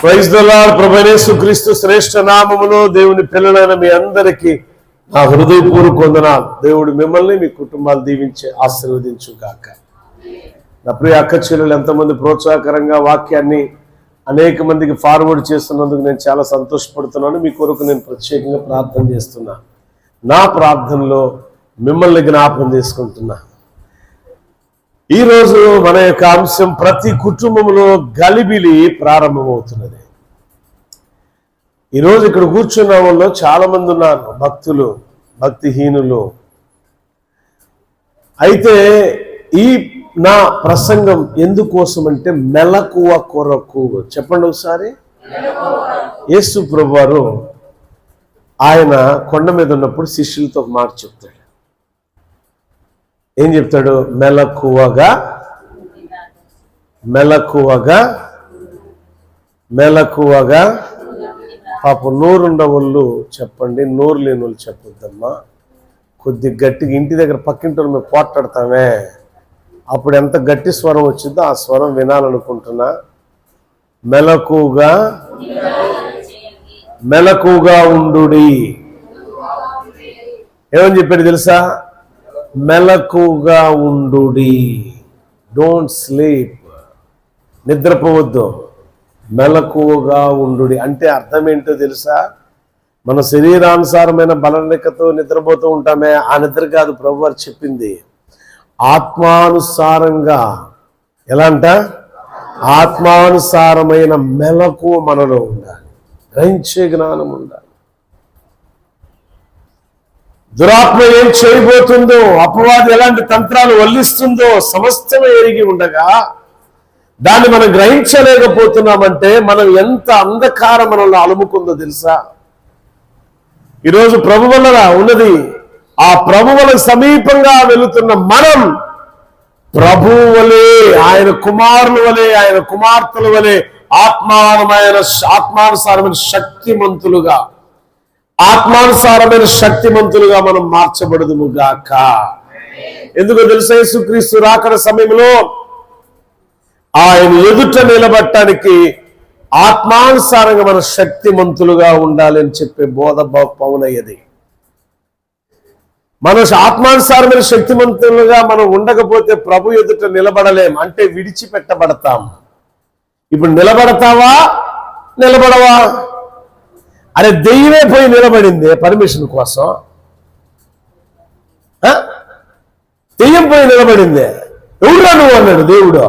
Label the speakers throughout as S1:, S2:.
S1: Praise the lord. ప్రభువైన యేసుక్రీస్తు శ్రేష్ఠ నామములో దేవుని పిల్లలైన మీ అందరికీ నా హృదయపూర్వక వందనాలు. దేవుడు మిమ్మల్ని మీ కుటుంబాలు దీవించి ఆశీర్వదించుగాక. నా ప్రియ అక్క చెల్లెలు ఎంతమంది ప్రోత్సాహకరంగా వాక్యాన్ని అనేక మందికి ఫార్వర్డ్ చేస్తున్నందుకు నేను చాలా సంతోషపడుతున్నాను. మీ కొరకు నేను ప్రత్యేకంగా ప్రార్థన చేస్తున్నాను. నా ప్రార్థనలో మిమ్మల్ని జ్ఞాపకం చేసుకుంటున్నా. ఈరోజు మన యొక్క అంశం, ప్రతి కుటుంబంలో గలిబిలి ప్రారంభమవుతున్నది. ఈరోజు ఇక్కడ కూర్చున్న వాళ్ళు చాలా మంది ఉన్నారు, భక్తులు, భక్తిహీనులు. అయితే ఈ నా ప్రసంగం ఎందుకోసం అంటే మెలకువ కొరకు. చెప్పండి ఒకసారి. యేసు ప్రభువారు ఆయన కొండ మీద ఉన్నప్పుడు శిష్యులతో ఒక మాట చెప్తాడు. ఏం చెప్తాడు? మెలకువగా మెలకువగా మెలకువగా. పాప నోరుండ వాళ్ళు చెప్పండి, నోరు లేని వాళ్ళు చెప్పొద్దమ్మా. కొద్ది గట్టిగా ఇంటి దగ్గర పక్కింటి మేము పోట్లాడతామే, అప్పుడు ఎంత గట్టి స్వరం వచ్చిందో ఆ స్వరం వినాలనుకుంటున్నా. మెలకుగా మెలకుగా ఉండుడి. ఏమని చెప్పాడు తెలుసా? మెలకుగా ఉండుడి. Don't sleep. నిద్రపోవద్దు, మెలకువగా ఉండుడి. అంటే అర్థం ఏంటో తెలుసా? మన శరీరానుసారమైన బలరేఖతో నిద్రపోతూ ఉంటామే, ఆ నిద్ర కాదు ప్రభువారు చెప్పింది. ఆత్మానుసారంగా. ఎలా అంట? ఆత్మానుసారమైన మెలకువ మనలో ఉండాలి, గ్రహించే జ్ఞానం ఉండాలి. దురాత్మ ఏం చేయబోతుందో, అపవాది ఎలాంటి తంత్రాలు వల్లిస్తుందో సమస్తమే ఎరిగి ఉండగా దాన్ని మనం గ్రహించలేకపోతున్నామంటే మనం ఎంత అంధకారం మనల్ని అలుముకుందో తెలుసా? ఈరోజు ప్రభు వలన ఉన్నది. ఆ ప్రభు వలన సమీపంగా వెళుతున్న మనం ప్రభు వలె, ఆయన కుమారుల వలె, ఆయన కుమార్తెల వలె ఆత్మానుసారమైన శక్తిమంతులుగా మనం మార్చబడదుము గాక. ఎందుకో తెలుసా? యేసుక్రీస్తు రాకడ సమయంలో ఆయన ఎదుట నిలబడటానికి ఆత్మానుసారంగా మన శక్తిమంతులుగా ఉండాలి అని చెప్పే బోధ పౌనయ్యది. మన ఆత్మానుసారమైన శక్తిమంతులుగా మనం ఉండకపోతే ప్రభు ఎదుట నిలబడలేం, అంటే విడిచిపెట్టబడతాం. ఇప్పుడు నిలబడతావా నిలబడవా? అరే దెయ్యమే పోయి నిలబడింది పర్మిషన్ కోసం. దెయ్యం పోయి నిలబడింది. ఎవరురా నువ్వు అన్నాడు దేవుడు.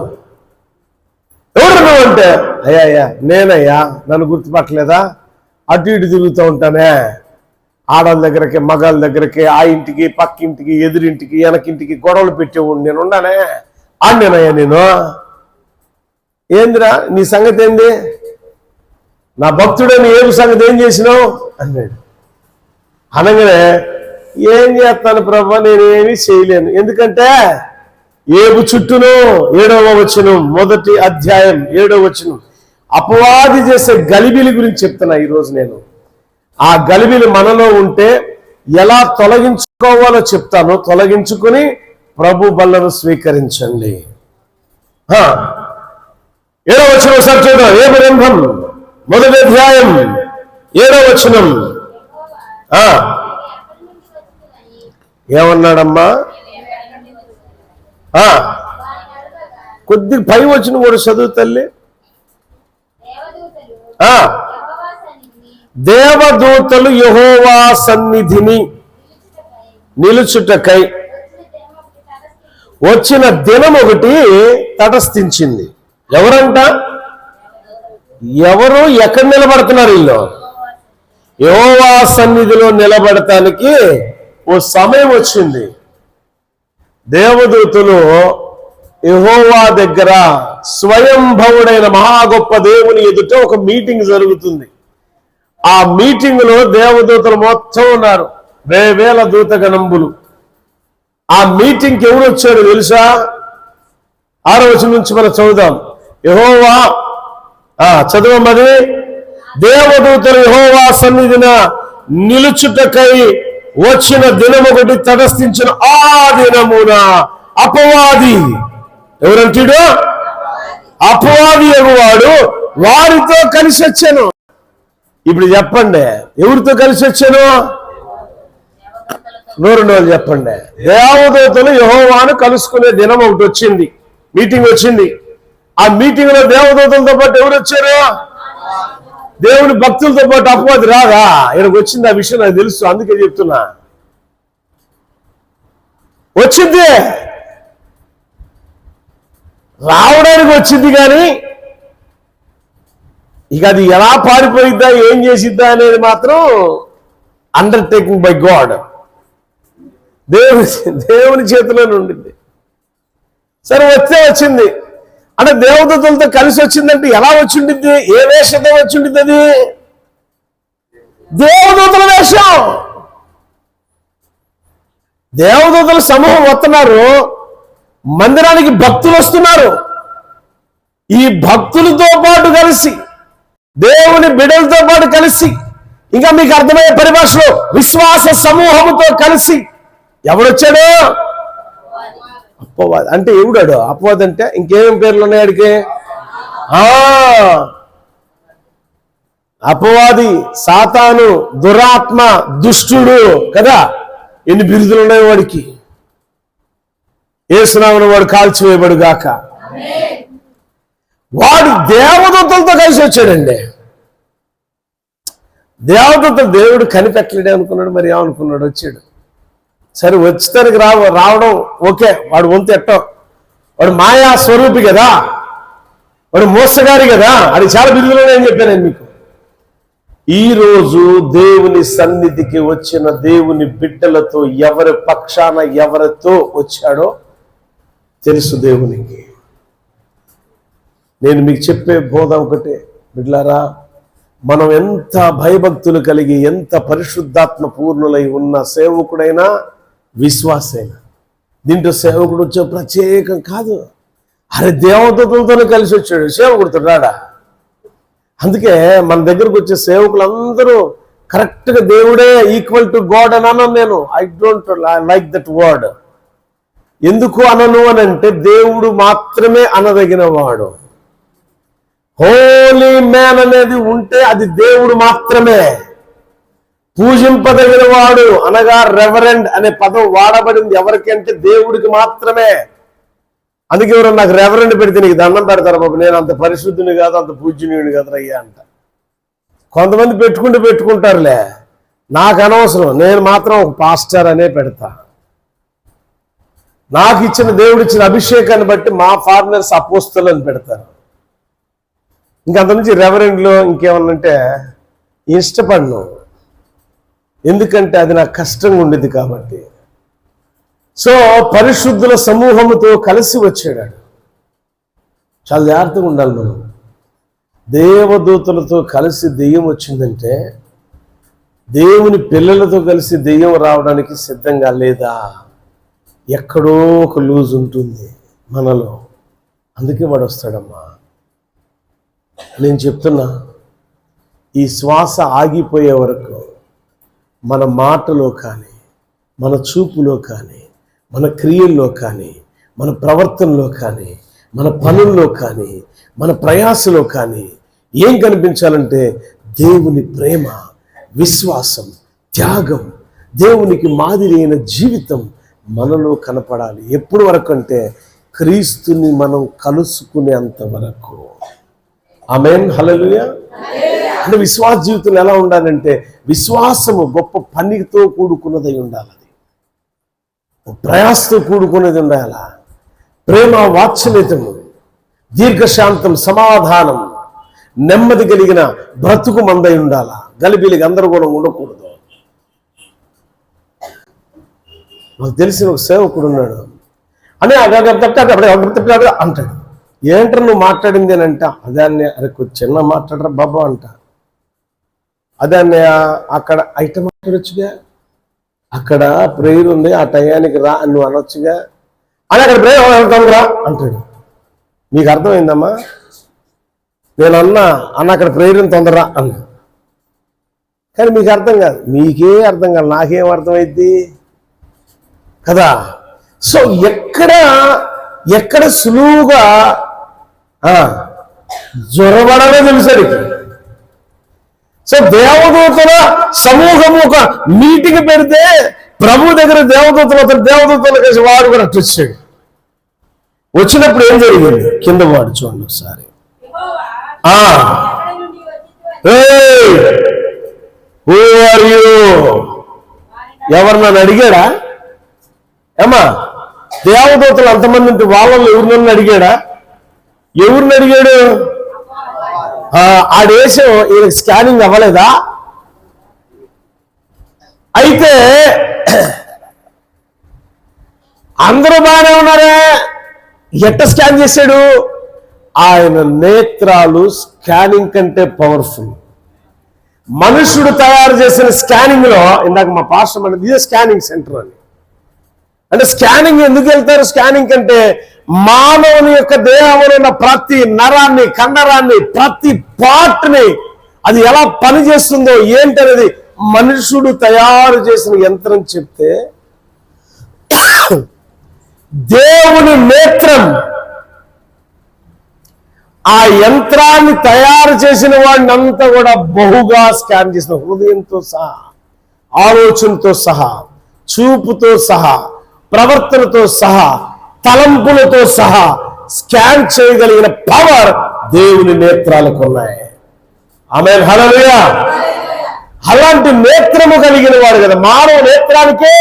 S1: ఎవరు నువ్వు అంటే, అయ్యా నేనయ్యా, నన్ను గుర్తుపట్టలేదా? అటు ఇటు తిరుగుతూ ఉంటానే, ఆడవాళ్ళ దగ్గరకి మగాళ్ళ దగ్గరకి, ఆ ఇంటికి పక్కింటికి ఎదురింటికి వెనకింటికి గొడవలు పెట్టేవాడు నేను ఉన్నానే. ఆడినేనయ్యా నేను. ఏందిరా నీ సంగతి ఏంది? నా భక్తుడని ఏడు సంగతి ఏం చేసినావు అన్నాడు. అనగానే ఏం చేస్తాను ప్రభు, నేనేమీ చేయలేను. ఎందుకంటే ఏబు చుట్టూను 7వ వచనం, 1వ అధ్యాయం 7వ వచనం అపవాది చేసే గలిబిలి గురించి చెప్తున్నా ఈరోజు నేను. ఆ గలిబిలి మనలో ఉంటే ఎలా తొలగించుకోవాలో చెప్తాను. తొలగించుకుని ప్రభు బల్లను స్వీకరించండి. 7వ వచనం ఒకసారి చూద్దాం. ఏబు గ్రంథం 1వ అధ్యాయం 7వ వచనం. ఏమన్నాడమ్మా? కొద్ది పై వచ్చిన కూడా చదువు తల్లి. దేవదూతలు యెహోవా సన్నిధిని నిలుచుటకై వచ్చిన దినం ఒకటి తటస్థించింది. ఎవరంట? ఎవరు? ఎక్కడ నిలబడుతున్నారు వీళ్ళు? యెహోవా సన్నిధిలో నిలబడటానికి ఓ సమయం వచ్చింది. దేవదూతలు యెహోవా దగ్గర, స్వయంభవుడైన మహా గొప్ప దేవుని ఎదుట ఒక మీటింగ్ జరుగుతుంది. ఆ మీటింగ్ లో దేవదూతలు మొత్తం ఉన్నారు, వేల దూతగణంబులు. ఆ మీటింగ్కి ఎవరు వచ్చాడు తెలుసా? 6వ వచనం నుంచి మనం చదువుదాం. యెహోవా చదవమని. దేవదూతలు యెహోవా సన్నిధిన నిలుచుటకై వచ్చిన దినం ఒకటి తటస్థించిన ఆ దినమున అపవాది, ఎవరంటాడు? అపవాది అగువాడు వారితో కలిసి వచ్చాను. ఇప్పుడు చెప్పండి, ఎవరితో కలిసి వచ్చాను? నోరు చెప్పండి. దేవదూతలు యెహోవాను కలుసుకునే దినం ఒకటి వచ్చింది, మీటింగ్ వచ్చింది. ఆ మీటింగ్ లో దేవదూతలతో పాటు ఎవరు వచ్చారు? దేవుని భక్తులతో పాటు అపవాది రాదా? ఇక్కడికి వచ్చింది. ఆ విషయం నాకు తెలుసు, అందుకే చెప్తున్నా. వచ్చింది, రావడానికి వచ్చింది. కానీ ఇక అది ఎలా పారిపోయిద్దా, ఏం చేసిద్దా అనేది మాత్రం అండర్టేకింగ్ బై గాడ్, దేవుని చేతిలోనే ఉండింది. సరే, వస్తే వచ్చింది అంటే దేవదూతలతో కలిసి వచ్చిందంటే ఎలా వచ్చి ఉండిద్ది? ఏ వేషంతో వచ్చి ఉండిద్ది? అది దేవదూతల వేషం. దేవదూతల సమూహం వస్తున్నారు, మందిరానికి భక్తులు వస్తున్నారు. ఈ భక్తులతో పాటు కలిసి, దేవుని బిడ్డలతో పాటు కలిసి, ఇంకా మీకు అర్థమయ్యే పరిభాషలో విశ్వాస సమూహముతో కలిసి ఎవడొచ్చాడు? అపవాది. అంటే ఎవడాడు అపవాది? అంటే ఇంకేం పేర్లు ఉన్నాయి అడిగే? అపవాది, సాతాను, దురాత్మ, దుష్టుడు కదా. ఎన్ని బిరుదులు ఉన్నాయి వాడికి. యేసునామమున వాడు కాల్చివేయబడు గాక. వాడు దేవదూతలతో కలిసి వచ్చాడండి. దేవదూతలు దేవుడు కనిపెట్టలేడే అనుకున్నాడు, మరి ఏమనుకున్నాడు? వచ్చాడు. సరే, వచ్చేసరికి రావడం ఓకే, వాడు వంతు ఎట్టో. వాడు మాయా స్వరూపి కదా, వాడు మోసగారి కదా. అది చాలా బిరుదులోనే అని చెప్పాను నేను మీకు. ఈరోజు దేవుని సన్నిధికి వచ్చిన దేవుని బిడ్డలతో ఎవరి పక్షాన ఎవరితో వచ్చాడో తెలుసు దేవునికి. నేను మీకు చెప్పే బోధ ఒకటే, బిడ్డలారా, మనం ఎంత భయభక్తులు కలిగి, ఎంత పరిశుద్ధాత్మ పూర్ణులై ఉన్న సేవకుడైనా, విశ్వాసైనా, దీంట్లో సేవకుడు వచ్చే ప్రత్యేకం కాదు. అరే, దేవదూతలతోనే కలిసి వచ్చాడు, సేవకుడితో రాడా? అందుకే మన దగ్గరకు వచ్చే సేవకులందరూ కరెక్ట్గా దేవుడే ఈక్వల్ టు గాడ్ అని అన్నాను నేను. I don't like that word. ఎందుకు అనను అని అంటే, దేవుడు మాత్రమే అనదగిన వాడు. హోలీ మ్యాన్ అనేది ఉంటే అది దేవుడు మాత్రమే. పూజింపదగిన వాడు అనగా రెవరెండ్ అనే పదం వాడబడింది ఎవరికి అంటే దేవుడికి మాత్రమే. అందుకే ఎవరు నాకు రెవరెండ్ పెడితే నీకు దండం పెడతారు బాబు, నేను అంత పరిశుద్ధుని కాదు, అంత పూజ్యుని కాదు అయ్యా అంట. కొంతమంది పెట్టుకుంటారులే, నాకు అనవసరం, నేను మాత్రం ఒక పాస్టర్ అనే పెడతా. నాకు ఇచ్చిన దేవుడిచ్చిన అభిషేకాన్ని బట్టి మా ఫారినర్స్ అపోస్తలు అని పెడతారు. ఇంకంత నుంచి రెవరెండ్లో ఇంకేమన్నంటే ఇష్టపడను, ఎందుకంటే అది నాకు కష్టంగా ఉండేది కాబట్టి. సో పరిశుద్ధుల సమూహముతో కలిసి వచ్చాడు. చాలా జాగ్రత్తగా ఉండాలి మనం. దేవదూతలతో కలిసి దెయ్యం వచ్చిందంటే, దేవుని పిల్లలతో కలిసి దెయ్యం రావడానికి సిద్ధంగా లేదా? ఎక్కడో ఒక లూజ్ ఉంటుంది మనలో, అందుకే వాడు వస్తాడమ్మా. నేను చెప్తున్నా, ఈ శ్వాస ఆగిపోయే వరకు మన మాటలో కానీ, మన చూపులో కానీ, మన క్రియల్లో కానీ, మన ప్రవర్తనలో కానీ, మన పనుల్లో కానీ, మన ప్రయాసలో కానీ ఏం కనిపించాలంటే దేవుని ప్రేమ, విశ్వాసం, త్యాగం, దేవునికి మాదిరి అయిన జీవితం మనలో కనపడాలి. ఎప్పుడు వరకు అంటే క్రీస్తుని మనం కలుసుకునేంత వరకు. ఆమేన్, హల్లెలూయా. అంటే విశ్వాస జీవితం ఎలా ఉండాలంటే, విశ్వాసము గొప్ప పనితో కూడుకున్నదై ఉండాలి, అది ప్రయాసతో కూడుకున్నది ఉండాల. ప్రేమ, వాత్సల్యతము, దీర్ఘశాంతం, సమాధానం, నెమ్మది కలిగిన బ్రతుకు మందై ఉండాల. గలిబిలికి గందరగోళం ఉండకూడదు. నాకు తెలిసిన ఒక సేవకుడు ఉన్నాడు అని అంటాడు. ఏంటో నువ్వు మాట్లాడింది అని అంట. అదే అన్నయ్య, అరే కొంచెం చిన్న మాట్లాడరా బాబా అంట. అదే అన్నయ్య, అక్కడ ఐటమ్ మాట్లాడొచ్చుగా, అక్కడ ప్రేయర్ ఉంది, ఆ టయానికి రా అని నువ్వు అనొచ్చుగా అని. అక్కడ ప్రేయర్ రా అంటాడు. మీకు అర్థమైందమ్మా? నేను అన్న అక్కడ ప్రేయర్ తొందరరా అన్నా, కానీ మీకు అర్థం కాదు. మీకే అర్థం కాదు, నాకేం అర్థమైద్ది కదా. సో ఎక్కడ సులువుగా జ్వరబడమే తెలుసరికి. సో దేవదూతల సమూహము ఒక మీటింగ్ పెడితే ప్రభు దగ్గర దేవదూతలు కలిసి వాడు కూడా అట్లా వచ్చాడు. వచ్చినప్పుడు ఏం జరిగింది కింద వాడు చూడండి ఒకసారి. హూ ఆర్ యూ, ఎవరు నన్ను అడిగాడా? ఏమా దేవదూతలు అంతమంది ఉంటే వాళ్ళని ఎవరినన్ను అడిగాడా? ఎవరిని అడిగాడు? ఆ దేశం ఈయనకి స్కానింగ్ అవ్వలేదా? అయితే అందరూ బాగానే ఉన్నారే, ఎట్ట స్కాన్ చేశాడు? ఆయన నేత్రాలు స్కానింగ్ కంటే పవర్ఫుల్. మనుషుడు తయారు చేసిన స్కానింగ్ లో ఇందాక మా పాస్టర్ అనేది ఇదే స్కానింగ్ సెంటర్ అని. అంటే స్కానింగ్ ఎందుకు వెళ్తారు? స్కానింగ్ కంటే మానవుని యొక్క దేహంలో ఉన్న ప్రతి నరాన్ని, కండరాన్ని, ప్రతి పార్ట్ని అది ఎలా పనిచేస్తుందో ఏంటనేది మనుషుడు తయారు చేసిన యంత్రం చెప్తే దేవుని నేత్రం ఆ యంత్రాన్ని తయారు చేసిన వాడిని అంతా కూడా బహుగా స్కాన్ చేసిన, హృదయంతో సహా, ఆలోచనతో సహా, చూపుతో సహా, ప్రవర్తనతో సహా, తలంపులతో సహా స్కాన్ చేయగలిగిన పవర్ దేవుని నేత్రాలకు ఉన్నాయి. ఆమేన్, హల్లెలూయా. అలాంటి నేత్రము కలిగిన వాడు కదా. మానవ నేత్రానికే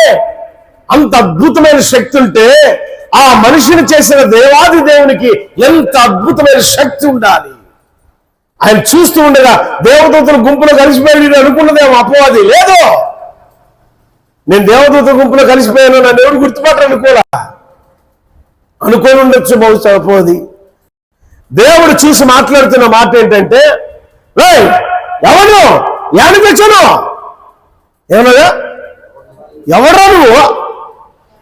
S1: అంత అద్భుతమైన శక్తి ఉంటే ఆ మనిషిని చేసిన దేవాది దేవునికి ఎంత అద్భుతమైన శక్తి ఉండాలి. ఆయన చూస్తూ ఉండగా దేవదూతల గుంపులో కలిసిపోయి అనుకున్నదేమో అపవాది. లేదు, నేను దేవదూతల గుంపులో కలిసిపోయాను, నన్ను ఎవరు గుర్తుపట్టరు అనుకోని ఉండొచ్చు బహుశా అపవాది. దేవుడు చూసి మాట్లాడుతున్న మాట ఏంటంటే, ఎవరు యానికి వచ్చాను? ఏమన్నా ఎవరా నువ్వు?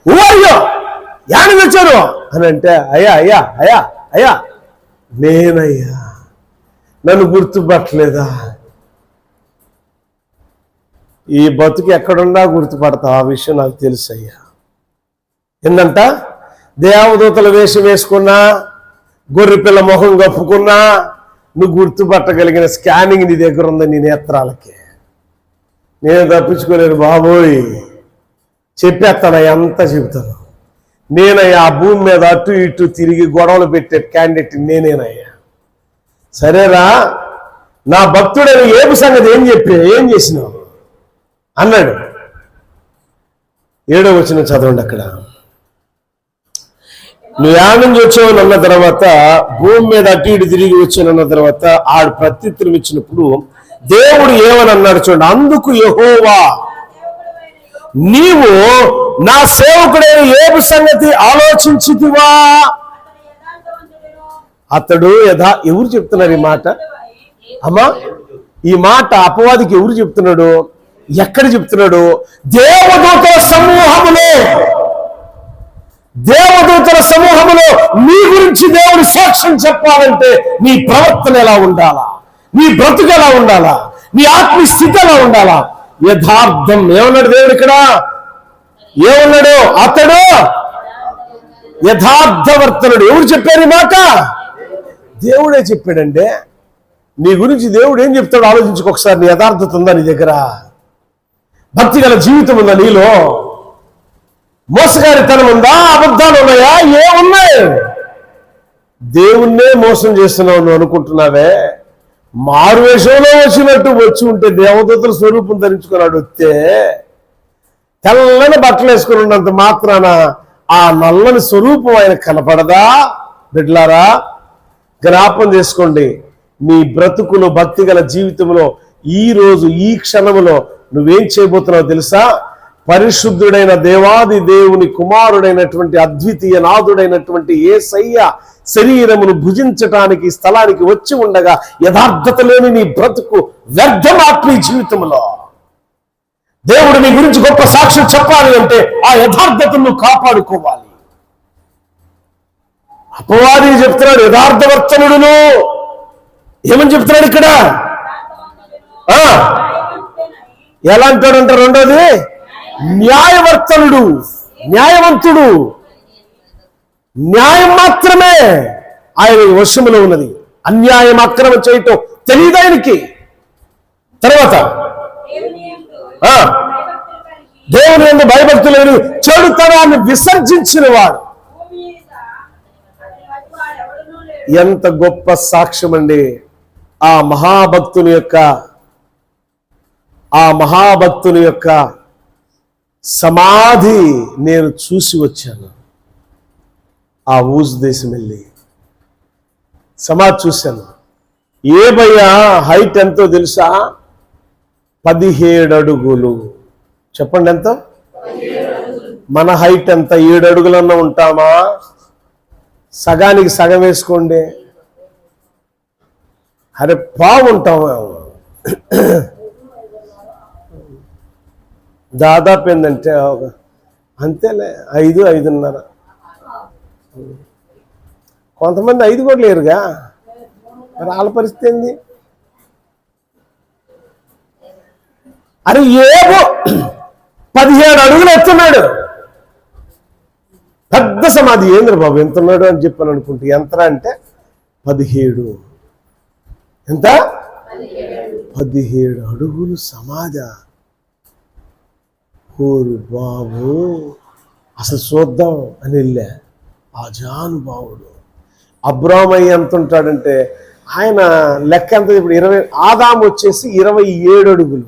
S1: ఊరియో యానికి వచ్చాను అని అంటే, అయ్యా అయ్యా అయ్యా అయ్యా నేనయ్యా, నన్ను గుర్తుపట్టలేదా? ఈ బతుకు ఎక్కడున్నా గుర్తుపడతావు, ఆ విషయం నాకు తెలుసు అయ్యా. ఏందంట, దేవదూతల వేషం వేసుకున్నా, గొర్రెపిల్ల మొహం కప్పుకున్నా నువ్వు గుర్తుపట్టగలిగిన స్కానింగ్ నీ దగ్గర ఉంది, నీ నేత్రాలకి. నేను తప్పించుకోలేను బాబోయ్, చెప్పేస్తాను, ఎంత చెబుతాను. నేనయ్యా ఆ భూమి మీద అటు ఇటు తిరిగి గొడవలు పెట్టే క్యాండిడేట్ నేనేనయ్యా. సరేరా, నా భక్తుడని ఏబు సంగతి ఏం చేసినావు అన్నాడు. 7వ వచనం చదవండి. అక్కడ నువ్వు యాడ్ నుంచి వచ్చావని అన్న తర్వాత, భూమి మీద అటు ఇటు తిరిగి వచ్చానన్న తర్వాత ఆడు ప్రత్యుత్తరం ఇచ్చినప్పుడు దేవుడు ఏమని అన్నాడు చూడండి. అందుకు యెహోవా, నీవు నా సేవకుడైన యోబు సంగతి ఆలోచించితివా? అతడు ఎవరు చెప్తున్నారు ఈ మాట? అమ్మా, ఈ మాట అపవాదికి ఎవరు చెప్తున్నాడు? ఎక్కడ చెప్తున్నాడు? దేవదూతల సమూహములో నీ గురించి దేవుడు సాక్ష్యం చెప్పాలంటే నీ ప్రవర్తన ఎలా ఉండాలా, నీ బ్రతుకు ఎలా ఉండాలా, నీ ఆత్మీయ స్థితి ఎలా ఉండాలా? యథార్థం. ఏమన్నాడు దేవుడు ఇక్కడ? ఏమన్నాడు? అతడు యథార్థవర్తనుడు. ఎవరు చెప్పారు ఈ మాట? దేవుడే చెప్పాడండి. నీ గురించి దేవుడు ఏం చెప్తాడు ఆలోచించుకో ఒకసారి. నీ యథార్థత ఉందా నీ దగ్గర? భక్తి గల జీవితం ఉందా నీలో? మోసగారితనం ఉందా? అబద్ధాలు ఉన్నాయా? ఏమున్నాయి? దేవుణ్ణే మోసం చేస్తున్నావు నువ్వు అనుకుంటున్నావే. మారువేషంలో వచ్చినట్టు వచ్చి ఉంటే దేవదూతల స్వరూపం ధరించుకున్నాడు. వస్తే తెల్లని బట్టలు వేసుకుని ఉన్నంత మాత్రాన ఆ నల్లని స్వరూపం ఆయన కనపడదా? బిడ్డలారా, జ్ఞాపం చేసుకోండి. నీ బ్రతుకులో, భక్తి గల జీవితంలో ఈ రోజు ఈ క్షణంలో నువ్వేం చేయబోతున్నావు తెలుసా? పరిశుద్ధుడైన దేవాది దేవుని కుమారుడైనటువంటి అద్వితీయ నాథుడైనటువంటి యేసయ్య శరీరమును భుజించటానికి స్థలానికి వచ్చి ఉండగా యథార్థత లేని నీ బ్రతుకు వ్యర్థం. ఆత్మీయ జీవితంలో దేవుడు నీ గురించి గొప్ప సాక్ష్యం చెప్పాలి అంటే ఆ యథార్థతను కాపాడుకోవాలి. అపవాది చెప్తున్నాడు యథార్థవర్తనుడును. ఏమని చెప్తున్నాడు ఇక్కడ? ఎలా అంటాడంట? రెండోది న్యాయవర్తనుడు, న్యాయవంతుడు. న్యాయం మాత్రమే ఆయన వశములో ఉన్నది. అన్యాయం అక్రమం చేయటం తెలియదు ఆయనకి. తర్వాత దేవుని యందు భయభక్తులు చెడుతనాన్ని విసర్జించిన వాడు. ఎంత గొప్ప సాక్ష్యం అండి! ఆ మహాభక్తుని యొక్క సమాధి నేను చూసి వచ్చాను. ఆ ఊజ్ దేశం వెళ్ళి సమాధి చూశాను. ఏబయ్యా హైట్ ఎంతో తెలుసా? 17 అడుగులు. చెప్పండి ఎంత? మన హైట్ ఎంత? 7 అడుగులన్నా ఉంటామా? సగానికి సగం వేసుకోండి. అరే బాగుంటామా? దాదాపు ఏంటంటే అంతేలే 5-5.5. కొంతమంది 5 కూడా లేరుగా, మరి వాళ్ళ పరిస్థితి ఏంది? అరే ఏవో 17 అడుగులు ఎత్తున్నాడు. పెద్ద సమాధి. ఏంద్ర బాబు ఎంతున్నాడు అని చెప్పాను అనుకుంటే, ఎంత అంటే 17. ఎంత? 17 అడుగులు సమాధి. ఓరు బాబు, అసలు చూద్దాం అని వెళ్ళా. ఆజానుభావుడు అబ్రామయ్య ఎంత ఉంటాడంటే, ఆయన లెక్క ఎంత ఇప్పుడు 20. ఆదాము వచ్చేసి 27 అడుగులు,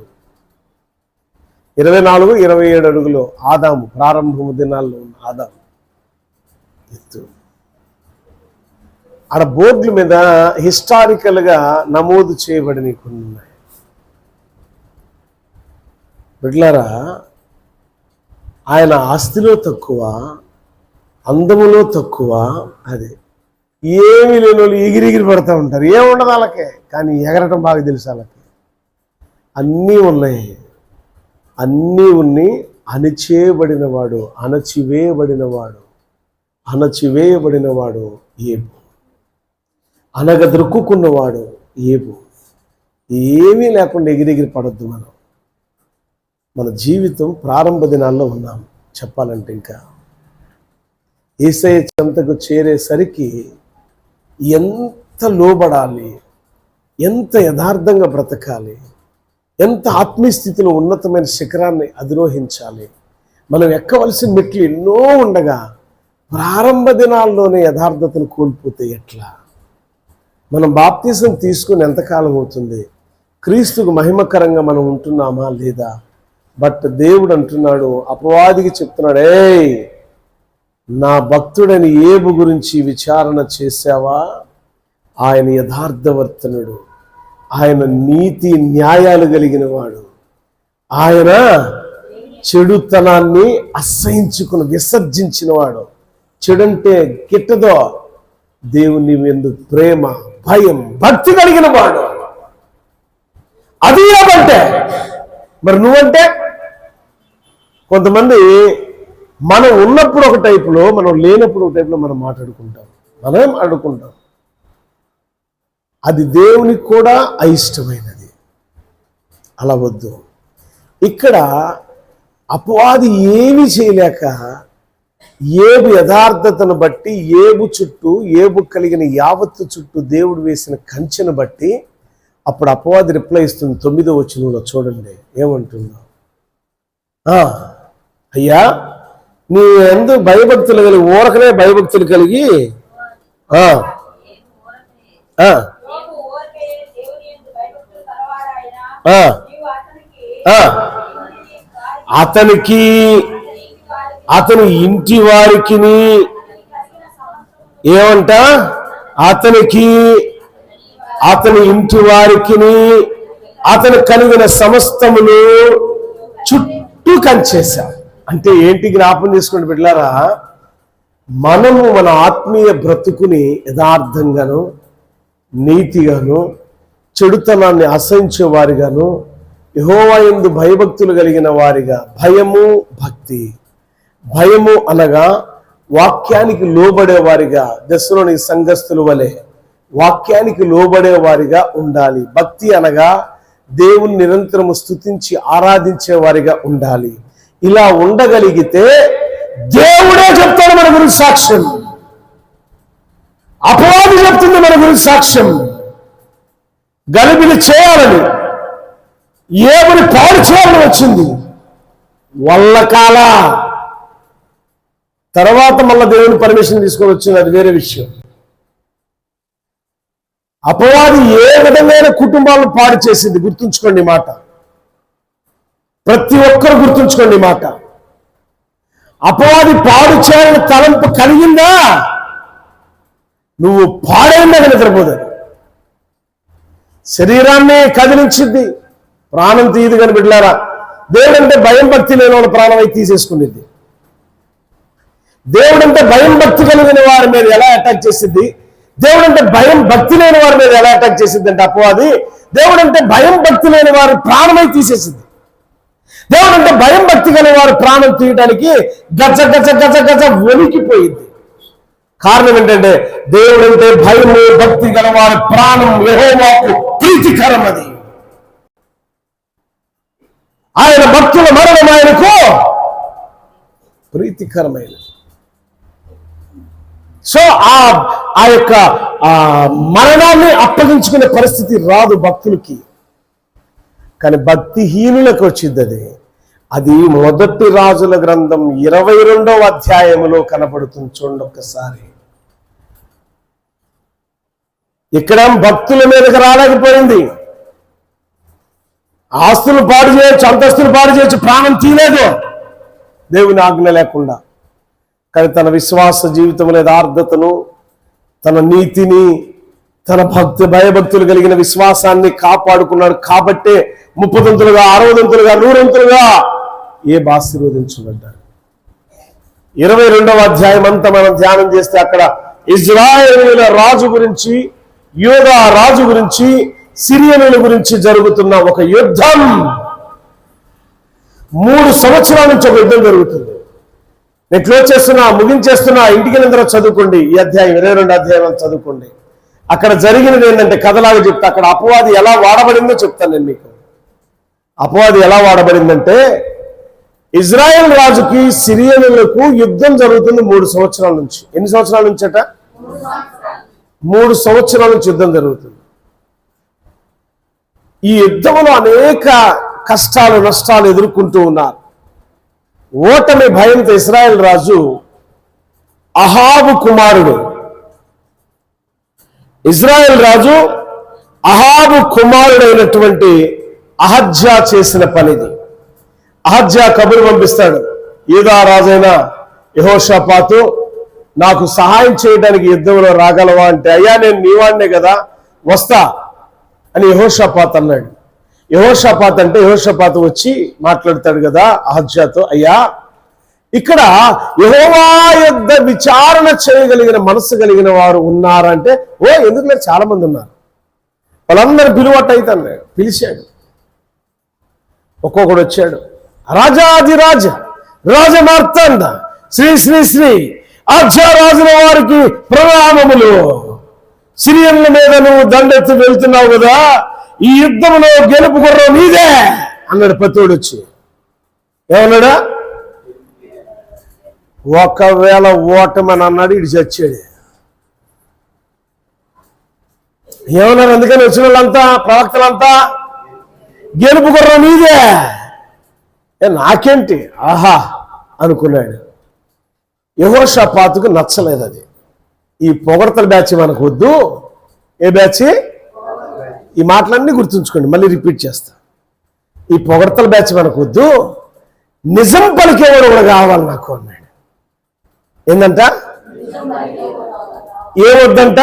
S1: 24-27 అడుగులు ఆదాము. ప్రారంభము దినాల్లో ఉన్న ఆదాము ఎత్తు. ఆడ బోర్డుల మీద హిస్టారికల్గా నమోదు చేయబడినవి కొన్ని ఉన్నాయి. బిడ్డలారా, ఆయన ఆస్తిలో తక్కువ, అందములో తక్కువ. అదే ఏమీ లేని వాళ్ళు ఎగిరిగిరి పడుతూ ఉంటారు. ఏముండదు వాళ్ళకే, కానీ ఎగరటం బాగా తెలుసు వాళ్ళకి. అన్నీ ఉన్నాయి. అన్నీ ఉన్ని అణచివేయబడినవాడు ఏబు. అనగదొరుక్కున్నవాడు ఏబు. ఏమీ లేకుండా ఎగిరెగిరి పడొద్దు. మన జీవితం ప్రారంభ దినాల్లో ఉన్నాం. చెప్పాలంటే ఇంకా యేసయ్య చెంతకు చేరేసరికి ఎంత లోబడాలి, ఎంత యథార్థంగా బ్రతకాలి, ఎంత ఆత్మీయ స్థితిలో ఉన్నతమైన శిఖరాన్ని అధిరోహించాలి. మనం ఎక్కవలసిన మెట్లు ఎన్నో ఉండగా ప్రారంభ దినాల్లోనే యథార్థతను కోల్పోతే ఎట్లా? మనం బాప్తిజం తీసుకుని ఎంతకాలం అవుతుంది? క్రీస్తుకు మహిమకరంగా మనం ఉంటున్నామా లేదా? బట్ దేవుడు అంటున్నాడు, అపవాదికి చెప్తున్నాడు, ఏయ్ నా భక్తుడని ఏబు గురించి విచారణ చేశావా? ఆయన యథార్థవర్తనుడు, ఆయన నీతి న్యాయాలు కలిగిన వాడు, ఆయన చెడుతనాన్ని అసహించుకుని విసర్జించిన వాడు. చెడంటే గిట్టదో, దేవుని యందు ప్రేమ, భయం, భక్తి కలిగిన వాడు. అది ఏమంటే మరి నువ్వంటే కొంతమంది మనం ఉన్నప్పుడు ఒక టైపులో, మనం లేనప్పుడు ఒక టైపులో మనం మాట్లాడుకుంటాం. అది దేవునికి కూడా అయిష్టమైనది. అలా వద్దు. ఇక్కడ అపవాది ఏమీ చేయలేక ఏబు యథార్థతను బట్టి, ఏబు కలిగిన యావత్తు చుట్టూ దేవుడు వేసిన కంచెను బట్టి అప్పుడు అపవాది రిప్లై ఇస్తుంది. 9వ వచనంలో చూడండి ఏమంటుందో. అయ్యా నీ యందు భయభక్తులు కలిగి, ఊరకనే భయభక్తులు కలిగి అతనికి, అతని ఇంటి వారికి ఏమంట? అతని ఇంటి వారికి అతను కలిగిన సమస్తమును చుట్టూ కంచేశాం. అంటే ఏంటి? జ్ఞాపం చేసుకోండి బిడ్డలారా, మనము మన ఆత్మీయ బ్రతుకుని యథార్థంగాను, నీతిగాను, చెడుతనాన్ని అసహించే వారిగాను, యెహోవా యందు భయభక్తులు కలిగిన వారిగా, భయము భక్తి. భయము అనగా వాక్యానికి లోబడే వారిగా, దశలోని సంఘస్థుల వలె వాక్యానికి లోబడే వారిగా ఉండాలి. భక్తి అనగా దేవుని నిరంతరము స్తుతించి ఆరాధించే వారిగా ఉండాలి. ఇలా ఉండగలిగితే దేవుడే చెప్తాడు మన గురించి సాక్ష్యం, అపవాది చెప్తుంది మన గురించి సాక్ష్యం. గలిబిలి చేయాలని, ఏబుని పాడు చేయాలని వచ్చింది. వల్లకాల తర్వాత మళ్ళీ దేవుని పర్మిషన్ తీసుకొని వచ్చింది, అది వేరే విషయం. అపవాది ఏ విధమైన కుటుంబాలను పాడు చేసింది, గుర్తుంచుకోండి మాట. ప్రతి ఒక్కరు గుర్తుంచుకోండి మాట. అపవాది పాడు చేయాలని తలంపు కలిగిందా, నువ్వు పాడైందని నిద్రపోదు. శరీరాన్ని కదిలించింది, ప్రాణం తీయదు. కానీ బిడ్డలారా, దేవుడంటే భయం భక్తి లేని వాళ్ళ ప్రాణం అయితే తీసేసుకునేది. దేవుడంటే భయం భక్తి కలిగిన వారి మీద ఎలా అటాక్ చేసింది, దేవుడంటే భయం భక్తి లేని వారి మీద ఎలా అటాక్ చేసింది అంటే అపవాది, దేవుడంటే భయం భక్తి లేని వారి ప్రాణమై తీసేసింది. దేవుడంటే భయం భక్తి కలిగిన వారి ప్రాణం తీయడానికి గజ గజ గజ గజ వణికిపోయింది. కారణం ఏంటంటే దేవుడంటే భయము భక్తి గల వారి ప్రాణం యెహోవాకు ప్రీతికరం. అది ఆయన భక్తుల మరణం ఆయనకు ప్రీతికరమైనది. సో ఆ యొక్క మరణాన్ని అప్పగించుకునే పరిస్థితి రాదు భక్తులకి, కానీ భక్తిహీనులకు వచ్చింది. అది మొదటి రాజుల గ్రంథం 22వ అధ్యాయములో కనపడుతుంది. చూడండి ఒక్కసారి. ఇక్కడ భక్తుల మీదకి రాలేకపోయింది. ఆస్తులు పాడు చేయొచ్చు, అంతస్తులు పాడు చేయొచ్చు, ప్రాణం తీయలేదు దేవుని ఆజ్ఞ లేకుండా. కానీ తన విశ్వాస జీవితంలో యథార్థతను, తన నీతిని, తన భయభక్తులు కలిగిన విశ్వాసాన్ని కాపాడుకున్నాడు. కాబట్టే 30 60 100 ఆశీర్వదించబడ్డాడు. 22వ అధ్యాయం అంతా మనం ధ్యానం చేస్తే అక్కడ ఇజ్రాయేలీయుల రాజు గురించి, యూదా రాజు గురించి, సిరియనుల గురించి జరుగుతున్న ఒక యుద్ధం. 3 సంవత్సరాల నుంచి ఒక యుద్ధం జరుగుతుంది. నేను క్లోజ్ చేస్తున్నా, ముగించేస్తున్నా. ఇంటికి అందరూ చదువుకోండి. ఈ అధ్యాయం 22వ అధ్యాయం చదువుకోండి. అక్కడ జరిగినది ఏంటంటే కథలాగా చెప్తా. అక్కడ అపవాది ఎలా వాడబడిందో చెప్తాను నేను మీకు. అపవాది ఎలా వాడబడిందంటే, ఇజ్రాయెల్ రాజుకి సిరియనులకు యుద్ధం జరుగుతుంది 3 సంవత్సరాల నుంచి. ఎన్ని సంవత్సరాల నుంచి అట? 3 సంవత్సరాల నుంచి యుద్ధం జరుగుతుంది. ఈ యుద్ధంలో అనేక కష్టాలు నష్టాలు ఎదుర్కొంటూ ఉన్నారు. ఓటమి భయంతో ఇశ్రాయేల్ రాజు అహాబు కుమారుడు, ఇజ్రాయెల్ రాజు అహాబు కుమారుడైనటువంటి అహజ్యా చేసిన పనిది. అహజ్యా కబురు పంపిస్తాడు, యూదా రాజైన యెహోషాపాతు, నాకు సహాయం చేయడానికి యుద్ధంలో రాగలవా అంటే, అయ్యా నేను నీవాడినే కదా, వస్తా అని యెహోషాపాతు అన్నాడు. యెహోషాపాతు అంటే యెహోషాపాతు వచ్చి మాట్లాడతాడు కదా అహజ్యాతో, అయ్యా ఇక్కడ యెహోవా యొద్ద విచారణ చేయగలిగిన మనసు కలిగిన వారు ఉన్నారంటే, ఓ ఎందుకు లేదు, చాలా మంది ఉన్నారు, వాళ్ళందరూ పిలువట్టయితే అన్నాడు. పిలిచాడు, ఒక్కొక్కడు వచ్చాడు. రాజాదిరాజ రాజమార్తాండ శ్రీ శ్రీ శ్రీ అధ్యరాజుల వారికి ప్రణామములు. సిరియన్ల మీద నువ్వు దండెత్తి వెళ్తున్నావు కదా, ఈ యుద్ధంలో గెలుపు గుర్రం నీదే అన్నాడు. పతోడు వచ్చి ఏమన్నాడా, ఒకవేళ ఓటమని అన్నాడు, ఇటు చచ్చాడు. ఏమన్నారు? అందుకని వచ్చిన వాళ్ళంతా, ప్రవక్తలంతా, గెలుపు గుర్రం నీదే, నాకేంటి ఆహా అనుకున్నాడు. యెహోషాపాతుకు నచ్చలేదు అది. ఈ పొగడతల బ్యాచ్ మనకు వద్దు. ఏ బ్యాచ్? ఈ మాటలన్నీ గుర్తుంచుకోండి, మళ్ళీ రిపీట్ చేస్తా. ఈ పొగడతల బ్యాచ్ మనకు వద్దు, నిజం పలికేవాడు కూడా కావాలి నాకు అన్నాడు. ఏందంట? ఏమొద్దంట?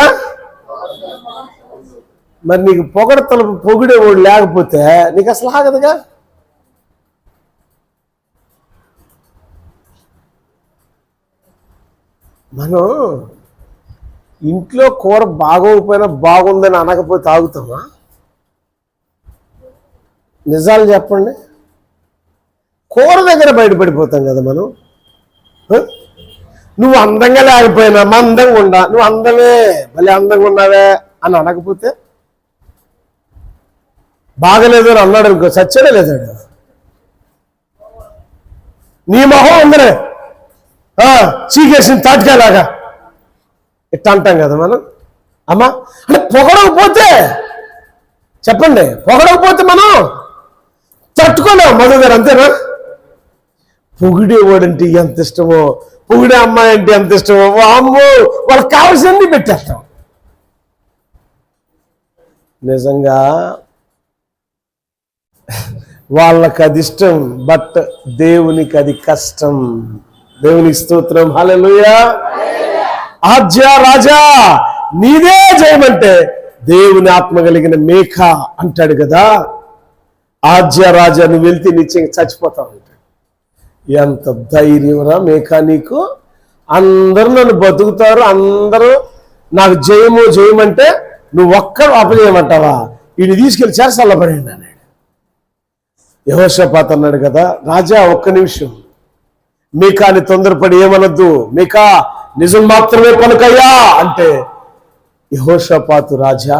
S1: మరి నీకు పొగిడేవాడు లేకపోతే నీకు అసలు ఆగదుగా. మనం ఇంట్లో కూర బాగోకపోయినా బాగుందని అనకపోతే ఆగుతామా? నిజాలు చెప్పండి. కూర దగ్గర బయటపడిపోతాం కదా మనం. నువ్వు అందంగా లేకపోయినా మందంగా ఉండా, నువ్వు అందమే భలే అందంగా ఉన్నావే అని అనకపోతే, బాగలేదు అని అన్నాడు అనుకో, చచ్చాడే లేదాడు. నీ మొహం అందరే చీకేసింది తాటికాయలాగా ఇట్లా అంటాం కదా మనం. అమ్మా అంటే పొగడకపోతే చెప్పండి, పొగడకపోతే మనం తట్టుకోలేము. మధు గారు అంతేనా? పొగిడేవాడంటే ఎంత ఇష్టమో, పొగిడే అమ్మాయి అంటే ఎంత ఇష్టమో, అమ్మో వాళ్ళకి కావాల్సింది పెట్టేస్తాం. నిజంగా వాళ్ళకి అది ఇష్టం, బట్ దేవునికి అది కష్టం. దేవునికి స్తోత్రం, హల్లెలూయా. ఆజ్ఞా రాజా నీదే జయమంటే దేవుని ఆత్మ కలిగిన మేక అంటాడు కదా. ఆజ్ఞా రాజా నువ్వు వెళ్తే నిశ్చయంగా చచ్చిపోతావు అంటాడు. ఎంత ధైర్యంరా మేక నీకు! అందరూ నన్ను బతుకుతారు, అందరూ నాకు జయము జయమంటే నువ్వు ఒక్కడు అపజయమంటావా? వీడిని తీసుకెళ్ళి చేరసల్లబడండి అన్నాడు. యెహోషాపాతు అన్నాడు కదా, రాజా ఒక్క నిమిషం, మీకాని తొందరపడి ఏమనొద్దు, మీకా నిజం మాత్రమే పలుకయ్యా అంటే, యెహోషాపాతు రాజా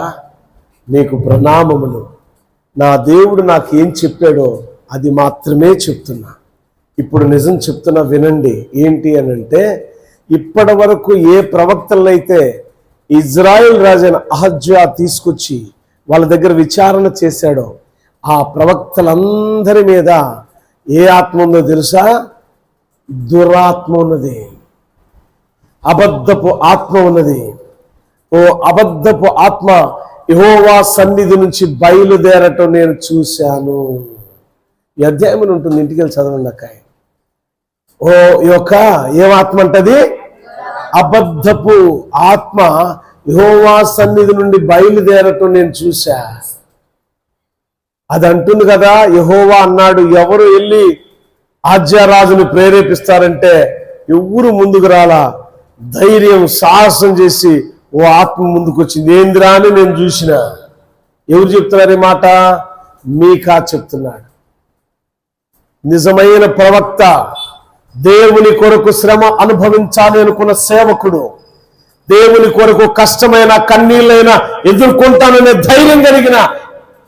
S1: నీకు ప్రణామములు, నా దేవుడు నాకు ఏం చెప్పాడో అది మాత్రమే చెప్తున్నా, ఇప్పుడు నిజం చెప్తున్నా వినండి. ఏంటి అని అంటే, ఇప్పటి వరకు ఏ ప్రవక్తలైతే ఇజ్రాయెల్ రాజైన అహజ్యా తీసుకొచ్చి వాళ్ళ దగ్గర విచారణ చేశాడో ఆ ప్రవక్తలందరి మీద ఏ ఆత్మ ఉందో తెలుసా? దురాత్మ ఉన్నది, అబద్ధపు ఆత్మ ఉన్నది. ఓ అబద్ధపు ఆత్మ యెహోవా సన్నిధి నుంచి బయలుదేరటం నేను చూశాను. ఈ అధ్యాయం ఉంటుంది, ఇంటికి వెళ్ళి చదవండి అక్కాయి. ఓ యొక్క ఏమాత్మ అంటది? అబద్ధపు ఆత్మ యెహోవా సన్నిధి నుండి బయలుదేరటం నేను చూశా. అది అంటుంది కదా, యెహోవా అన్నాడు, ఎవరు వెళ్ళి ఆజ్ఞారాజుని ప్రేరేపిస్తారంటే ఎవరు ముందుకు రాలా, ధైర్యం సాహసం చేసి ఓ ఆత్మ ముందుకు వచ్చింది. ఏందిరా అని నేను చూసిన. ఎవరు చెప్తున్నారు ఈ మాట? మీకా చెప్తున్నాడు. నిజమైన ప్రవక్త, దేవుని కొరకు శ్రమ అనుభవించాలి అనుకున్న సేవకుడు, దేవుని కొరకు కష్టమైన కన్నీళ్ళైనా ఎదుర్కొంటాననే ధైర్యం కలిగిన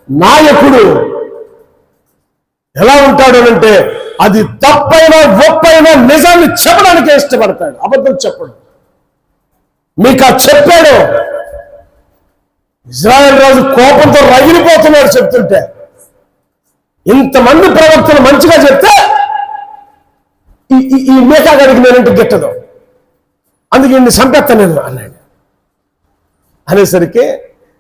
S1: నాయకుడు ఎలా ఉంటాడు అంటే, అది తప్పైనా ఒప్పైనా నిజాన్ని చెప్పడానికే ఇష్టపడతాడు, అబద్ధం చెప్పడు. మీకా చెప్పాడు. ఇజ్రాయెల్ రాజు కోపంతో రగిలిపోతున్నాడు చెప్తుంటే. ఇంతమంది ప్రవక్తలు మంచిగా చెప్తే ఈ మీకా గారికి నేనంటే గిట్టదు, అందుకే ఇన్ని చంపేస్తా నేను అన్నాడు. అనేసరికి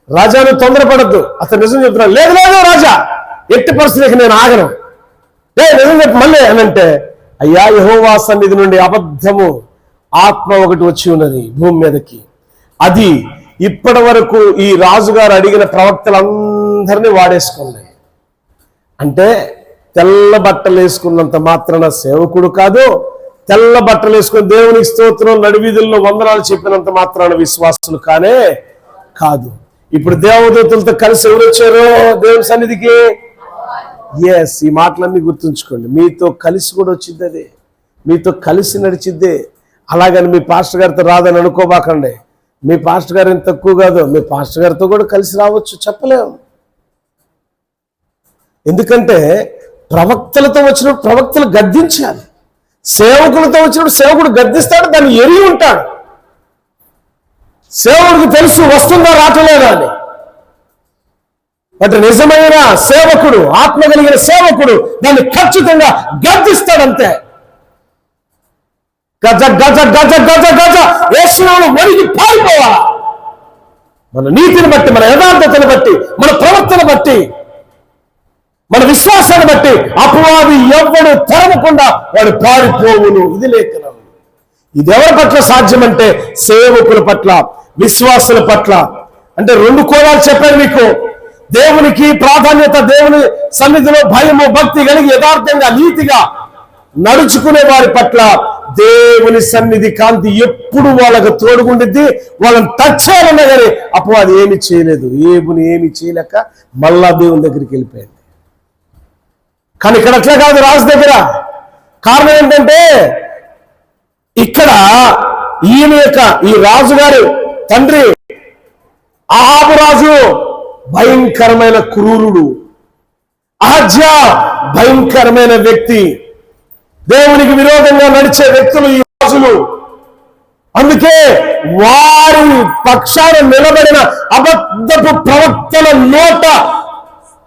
S1: రాజాను తొందరపడద్దు, అతను నిజం చెప్తున్నాడు. లేదు లేదు రాజా, ఎట్టి పరిస్థితికి నేను ఆగను, నిజం చెప్పు మళ్ళీ అని అంటే, అయ్యా యెహోవా సన్నిధి నుండి అబద్ధము ఆత్మ ఒకటి వచ్చి ఉన్నది భూమి మీదకి. అది ఇప్పటి వరకు ఈ రాజుగారు అడిగిన ప్రవక్తలందరినీ వాడేసుకుంది. అంటే తెల్ల బట్టలు వేసుకున్నంత మాత్రాన సేవకుడు కాదు, తెల్ల బట్టలు వేసుకుని దేవునికి స్తోత్రం నడివీధుల్లో వందనాలు చెప్పినంత మాత్రాన విశ్వాసులు కానే కాదు. ఇప్పుడు దేవదూతలతో కలిసి ఎవరు వచ్చారో దేవుని సన్నిధికి? ఎస్, ఈ మాటలన్నీ గుర్తుంచుకోండి. మీతో కలిసి కూడా వచ్చింది, అదే మీతో కలిసి నడిచిద్దే. అలాగని మీ పాస్టర్ గారితో రాదని అనుకోబాకండి. మీ పాస్టర్ గారు ఏం తక్కువ కాదు, మీ పాస్టర్ గారితో కూడా కలిసి రావచ్చు, చెప్పలేము. ఎందుకంటే ప్రవక్తలతో వచ్చినప్పుడు ప్రవక్తలు గద్దించాలి, సేవకులతో వచ్చినప్పుడు సేవకుడు గద్దిస్తాడు, దాన్ని ఎరిగి ఉంటాడు. సేవకుడికి తెలుసు వస్తుందా రావట్లేదా అని. బట్ నిజమైన సేవకుడు, ఆత్మ కలిగిన సేవకుడు దాన్ని ఖచ్చితంగా గద్దిస్తాడంతే. గజ గజ గజ గజ గజ వేసినాడు, వణికి పారిపోవాలా. మన నీతిని బట్టి, మన యథార్థతను బట్టి, మన ప్రవర్తన బట్టి, మన విశ్వాసాన్ని బట్టి అపవాది ఎవ్వడు తెరవకుండా వాడు పారిపోవును. ఇది లేఖనం. ఇది ఎవరి పట్ల సాధ్యమంటే సేవకుల పట్ల, విశ్వాసుల పట్ల. అంటే రెండు కోణాలు చెప్పాను మీకు. దేవునికి ప్రాధాన్యత, దేవుని సన్నిధిలో భయము భక్తి కలిగి యథార్థంగా నీతిగా నడుచుకునే వారి పట్ల దేవుని సన్నిధి కాంతి ఎప్పుడు వాళ్ళకు తోడుగుండిద్ది. వాళ్ళని టచ్ చేయాలన్నా కానీ అపవాది ఏమి చేయలేదు. ఏమి చేయలేక మళ్ళా దేవుని దగ్గరికి వెళ్ళిపోయింది. కానీ ఇక్కడ అట్లా కాదు, రాజు దగ్గర. కారణం ఏంటంటే ఇక్కడ ఈయన యొక్క ఈ రాజుగారు తండ్రి అహాబు రాజు భయంకరమైన క్రూరుడు, అహజ్యా భయంకరమైన వ్యక్తి, దేవునికి విరోధంగా నడిచే వ్యక్తులు ఈ రాజులు. అందుకే వారి పక్షాన నిలబడిన అబద్ధపు ప్రవక్తల నోట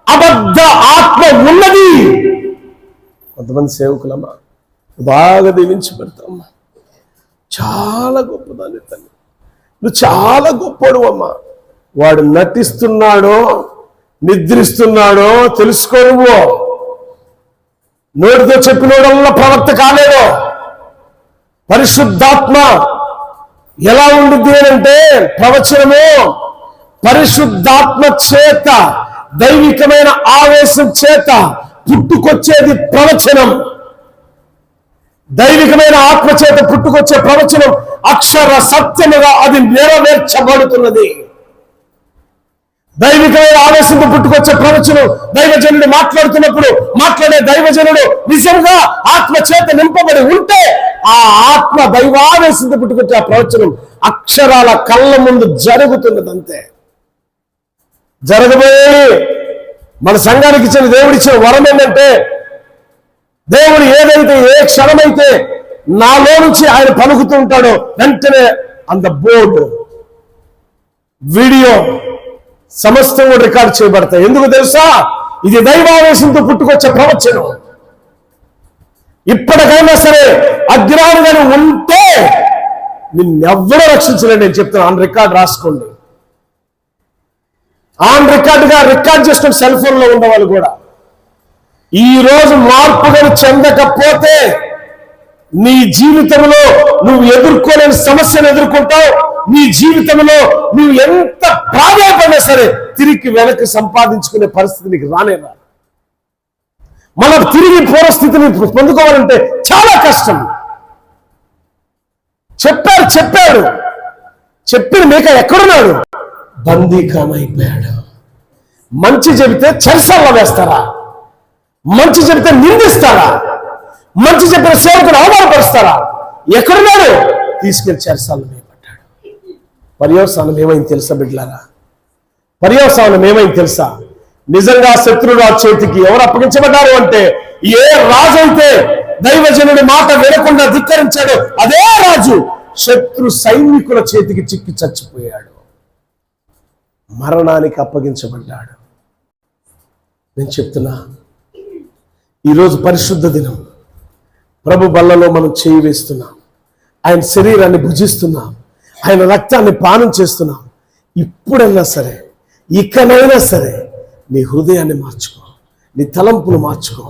S1: అబద్ధ ఆత్మ ఉన్నది. కొంతమంది సేవకులమ్మా బాగా దీవించి పెడతామ్మా, చాలా గొప్పదాన్ని తల్లి, నువ్వు చాలా గొప్పడు అమ్మా. వాడు నటిస్తున్నాడో నిద్రిస్తున్నాడో తెలుసుకో. నువ్వు నోటితో చెప్పినోడల్లా ప్రవక్త కాలేదో. పరిశుద్ధాత్మ ఎలా ఉండుద్ది అంటే ప్రవచనము పరిశుద్ధాత్మ చేత, దైవికమైన ఆవేశం చేత పుట్టుకొచ్చేది ప్రవచనం. దైవికమైన ఆత్మ చేత పుట్టుకొచ్చే ప్రవచనం అక్షర సత్యముగా అది నెరవేర్చబడుతున్నది. దైవికమైన ఆవేశంతో పుట్టుకొచ్చే ప్రవచనం, దైవజనుడు మాట్లాడుతున్నప్పుడు మాట్లాడే దైవజనుడు నిజంగా ఆత్మ చేత నింపబడి ఉంటే ఆ ఆత్మ దైవావేశంతో పుట్టుకొచ్చే ఆ ప్రవచనం అక్షరాల కళ్ళ ముందు జరుగుతున్నది. అంతే జరగబోయే మన సంఘానికి ఇచ్చిన దేవుడిచ్చిన వరం ఏంటంటే, దేవుడు ఏదైతే ఏ క్షణమైతే నాలో నుంచి ఆయన పలుకుతూ ఉంటాడో వెంటనే అంత బోర్డు వీడియో సమస్తం కూడా రికార్డ్ చేయబడతాయి. ఎందుకు తెలుసా? ఇది దైవావేశంతో పుట్టుకొచ్చే ప్రవచనం. ఇప్పటికైనా సరే అజ్ఞానిగానే ఉంటే నిన్నెవ్వరూ రక్షించలేడు. నేను చెప్తాను, ఆన్ రికార్డ్ రాసుకోండి. ఆన్ రికార్డుగా రికార్డ్ చేసుకుని సెల్ ఫోన్ లో ఉండేవాళ్ళు కూడా ఈ రోజు మార్పుగా చెందకపోతే నీ జీవితంలో నువ్వు ఎదుర్కోలేని సమస్యను ఎదుర్కొంటావు. నీ జీవితంలో నువ్వు ఎంత ప్రాధాన్యపడినా సరే తిరిగి వెనక్కి సంపాదించుకునే పరిస్థితి నీకు రానే రా. మనం తిరిగి పూర్వస్థితిని పొందుకోవాలంటే చాలా కష్టం. చెప్పాడు చెప్పిన మేక ఎక్కడున్నాడు? బందీఖాన అయిపోయాడు. మంచి చెబితే చెరసాల్లో వేస్తారా? మంచి చెబితే నిందిస్తారా? మంచి చెప్పిన సేవకుని అవమానపరుస్తారా? ఎక్కడున్నాడు? తీసుకెళ్లి చెరసాల్లో వేయబడ్డాడు. పర్యవసానం ఏమైంది తెలుసా బిడ్డలారా? పర్యవసానం ఏమైంది తెలుసా? నిజంగా శత్రురాజు చేతికి ఎవరు అప్పగించబడ్డారు అంటే, ఏ రాజు అయితే దైవజనుడి మాట వినకుండా ధిక్కరించాడు అదే రాజు శత్రు సైనికుల చేతికి చిక్కి చచ్చిపోయాడు, మరణానికి అప్పగించబడ్డాడు. నేను చెప్తున్నా, ఈరోజు పరిశుద్ధ దినం. ప్రభు బల్లలో మనం చేయి వేస్తున్నాం, ఆయన శరీరాన్ని భుజిస్తున్నాం, ఆయన రక్తాన్ని పానం చేస్తున్నాం. ఇప్పుడైనా సరే, ఇకనైనా సరే నీ హృదయాన్ని మార్చుకో, నీ తలంపులు మార్చుకో.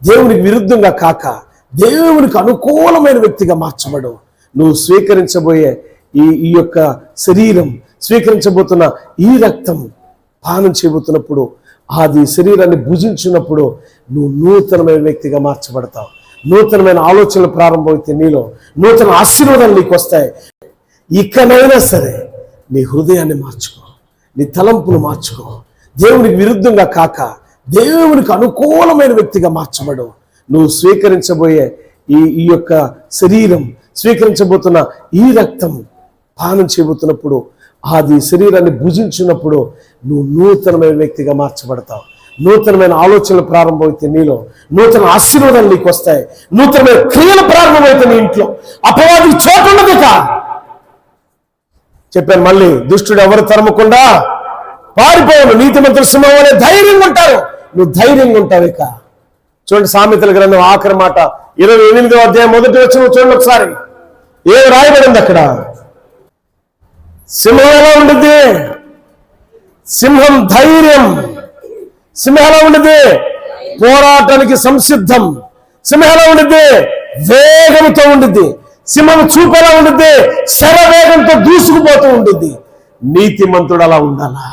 S1: దేవునికి విరుద్ధంగా కాక దేవునికి అనుకూలమైన వ్యక్తిగా మార్చబడు. నువ్వు స్వీకరించబోయే ఈ యొక్క శరీరం, స్వీకరించబోతున్న ఈ రక్తం పానం చేయబోతున్నప్పుడు, అది శరీరాన్ని భుజించినప్పుడు నువ్వు నూతనమైన వ్యక్తిగా మార్చబడతావు. నూతనమైన ఆలోచనలు ప్రారంభమైతే నీలో నూతన ఆశీర్వాదాలు నీకు వస్తాయి. ఇకనైనా సరే నీ హృదయాన్ని మార్చుకో, నీ తలంపులు మార్చుకో. దేవునికి విరుద్ధంగా కాక దేవునికి అనుకూలమైన వ్యక్తిగా మార్చబడు. నువ్వు స్వీకరించబోయే ఈ యొక్క శరీరం, స్వీకరించబోతున్న ఈ రక్తం పానం చేయబోతున్నప్పుడు, అది శరీరాన్ని భుజించినప్పుడు నువ్వు నూతనమైన వ్యక్తిగా మార్చబడతావు. నూతనమైన ఆలోచనలు ప్రారంభమైతే నీలో నూతన ఆశీర్వాదాలు నీకు వస్తాయి. నూతనమైన క్రియలు ప్రారంభమైతే నీ ఇంట్లో అపవాది చోటు ఉండదు. చెప్పాను మళ్ళీ, దుష్టుడు ఎవరు తరమకుండా పారిపోవను, నీతిమంతులు సింహం అనే ధైర్యంగా ఉంటారు. నువ్వు ధైర్యంగా ఉంటావు. ఇక చూడండి, సామెతల గ్రంథం ఆఖరి మాట 28వ అధ్యాయం 1వ వచనం చూడండి ఒకసారి. ఏం రాయబడింది అక్కడ? సింహం ఎలా ఉండిద్ది? సింహం ధైర్యం. సింహం ఎలా ఉండిద్ది? పోరాటానికి సంసిద్ధం. సింహం ఎలా ఉండిద్ది? వేగంతో ఉండిద్ది. సింహం చూపు ఎలా ఉండిద్ది? శరవేగంతో దూసుకుపోతూ ఉండిద్ది. నీతిమంతుడు అలా ఉండాలా?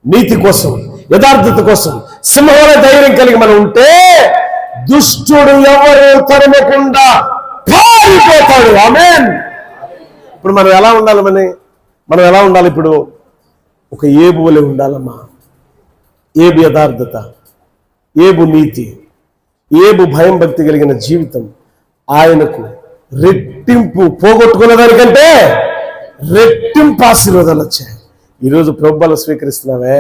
S1: నీతి కోసం, యథార్థత కోసం సింహంలో ధైర్యం కలిగి మనం ఉంటే దుష్టుడు ఎవరు తరమకుండా పారిపోతాడు. ఆమేన్. ఇప్పుడు మనం ఎలా ఉండాలి? మనం ఎలా ఉండాలి? ఇప్పుడు ఒక ఏబు వలె ఉండాలమ్మా. ఏబు యథార్థత, ఏబు నీతి, ఏబు భయం భక్తి కలిగిన జీవితం ఆయనకు రెట్టింపు, పోగొట్టుకున్న దానికంటే రెట్టింపు ఆశీర్వాదాలు వచ్చాయి. ఈరోజు ప్రభువులు స్వీకరిస్తున్నావే,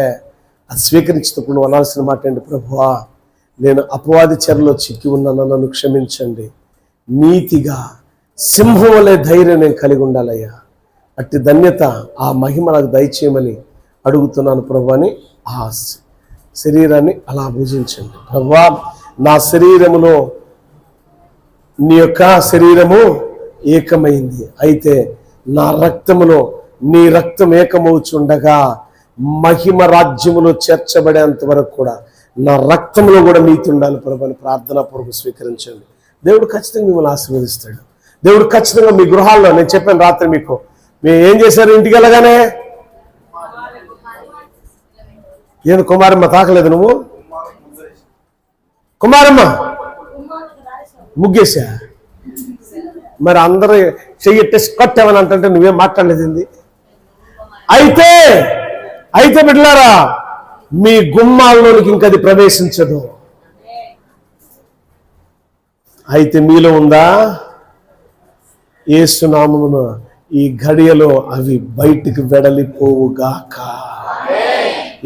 S1: అది స్వీకరించినప్పుడు నువ్వు అనాల్సిన మాట ఏంటి? ప్రభువా, నేను అపవాది చెరలో చిక్కి ఉన్నాను, నన్ను క్షమించండి. నీతిగా సింహం వలె ధైర్యం నేను కలిగి ఉండాలయ్యా. అట్టి ధన్యత, ఆ మహిమ నాకు దయచేయమని అడుగుతున్నాను ప్రభు అని ఆ శరీరాన్ని అలా భుజించండి. ప్రభా, నా శరీరములో నీ యొక్క శరీరము ఏకమైంది, అయితే నా రక్తములో నీ రక్తం ఏకమవుచుండగా మహిమ రాజ్యములో చేర్చబడేంత వరకు కూడా నా రక్తంలో కూడా నీతి ఉండాలి ప్రభు అని ప్రార్థనాపూర్వక స్వీకరించండి. దేవుడు ఖచ్చితంగా మిమ్మల్ని ఆశీర్వదిస్తాడు. దేవుడు ఖచ్చితంగా మీ గృహాల్లో, నేను చెప్పాను రాత్రి మీకు, మీరు ఏం చేశారు ఇంటికి వెళ్ళగానే? ఏది కుమారమ్మ తాకలేదు నువ్వు? కుమారమ్మ ముగ్గేసా? మరి అందరూ చెయ్యి టెస్ట్ కొట్టేమని అంటే నువ్వేం మాట్లాడేది? అయితే బిడ్డలారా, మీ గుమ్మాల్లోనికి ఇంకది ప్రవేశించదు. అయితే మీలో ఉందా? యేసు నామమున ఈ ఘడియలో అవి బయటికి వెడలిపోవుగాక.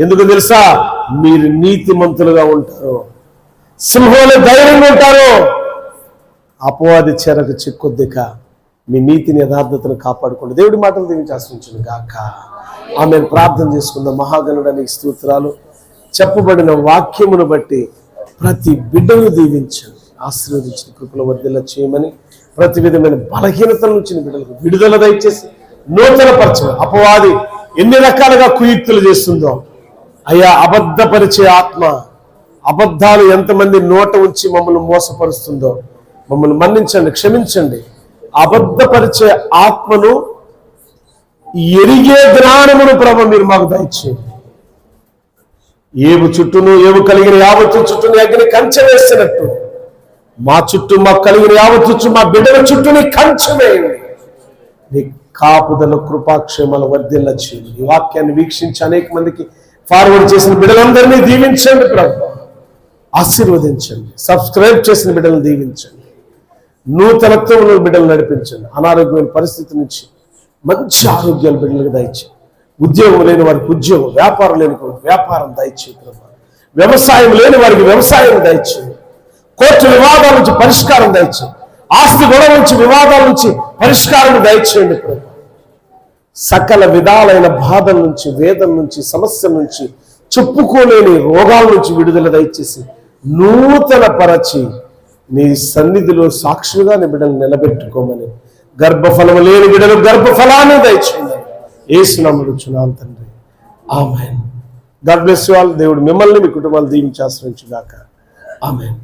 S1: ఎందుకు తెలుసా? మీరు నీతిమంతులుగా ఉంటారు, సింహంలో ధైర్యంగా ఉంటారు, అపవాది చెరకు చిక్కొద్దిక. మీ నీతిని యథార్థతను కాపాడుకోండి. దేవుడి మాటలు దీనికి ఆశ్రయించును గాక. ఆమెను ప్రార్థన చేసుకుందాం. మహాగణుడానికి స్తోత్రాలు. చెప్పబడిన వాక్యమును బట్టి ప్రతి బిడ్డను దీవించండి, ఆశీర్వదించిన కృపలో వర్ధిల్ల చేయమని, ప్రతి విధమైన బలహీనతల నుంచి బిడ్డలకు విడుదల దయచేసి నూతన పరచమని. అపవాది ఎన్ని రకాలుగా కుయుక్తులు చేస్తుందో అయ్యా, అబద్ధపరిచే ఆత్మ, అబద్ధాలు ఎంతమంది నోట ఉంచి మమ్మల్ని మోసపరుస్తుందో మమ్మల్ని మన్నించండి, క్షమించండి. అబద్ధపరిచే ఆత్మను ఎరిగే జ్ఞానమును ప్రభు మీరు మాకు దయచేయండి. ఏవు చుట్టూను, ఏవు కలిగిన యావత్తు చుట్టూను అగ్ని కంచె వేసినట్టు మా చుట్టూ మాకు కలిగిన యావత్తు మా బిడ్డల చుట్టూని కంచె వేయండి. నీ కాపుదల కృపాక్షేమాలు వర్ధిల్ల చేయండి. ఈ వాక్యాన్ని వీక్షించి అనేక మందికి ఫార్వర్డ్ చేసిన బిడ్డలందరినీ దీవించండి ప్రభు, ఆశీర్వదించండి. సబ్స్క్రైబ్ చేసిన బిడ్డలను దీవించండి, నూతనత్వంలో బిడ్డలు నడిపించండి. అనారోగ్యమైన పరిస్థితి నుంచి మంచి ఆరోగ్యాలు బిడ్డలకు దయచేయండి. ఉద్యోగం లేని వారికి ఉద్యోగం, వ్యాపారం లేని వారికి వ్యాపారం దయచేయండి. వ్యవసాయం లేని వారికి వ్యవసాయం దయచేయండి. కోర్టు వివాదాల నుంచి పరిష్కారం దయచేయండి. ఆస్తి గొడవ నుంచి, వివాదాల నుంచి పరిష్కారం దయచేయండి ప్రభు. సకల విధాలైన బాధల నుంచి, వేదన నుంచి, సమస్యల నుంచి, చెప్పుకోలేని రోగాల నుంచి విడుదల దయచేసి నూతన పరచి నీ సన్నిధిలో సాక్షులుగా నీ బిడ్డలు నిలబెట్టుకోమని, గర్భఫలము లేని బిడ్డలు గర్భఫలాన్ని దయచేయండి. యేసు నామములో చున్నాను తండ్రి, ఆమేన్. God bless you all. దేవుడు మిమ్మల్ని, మీ కుటుంబాలు దీవించి ఆశ్రయించుగాక. ఆమేన్.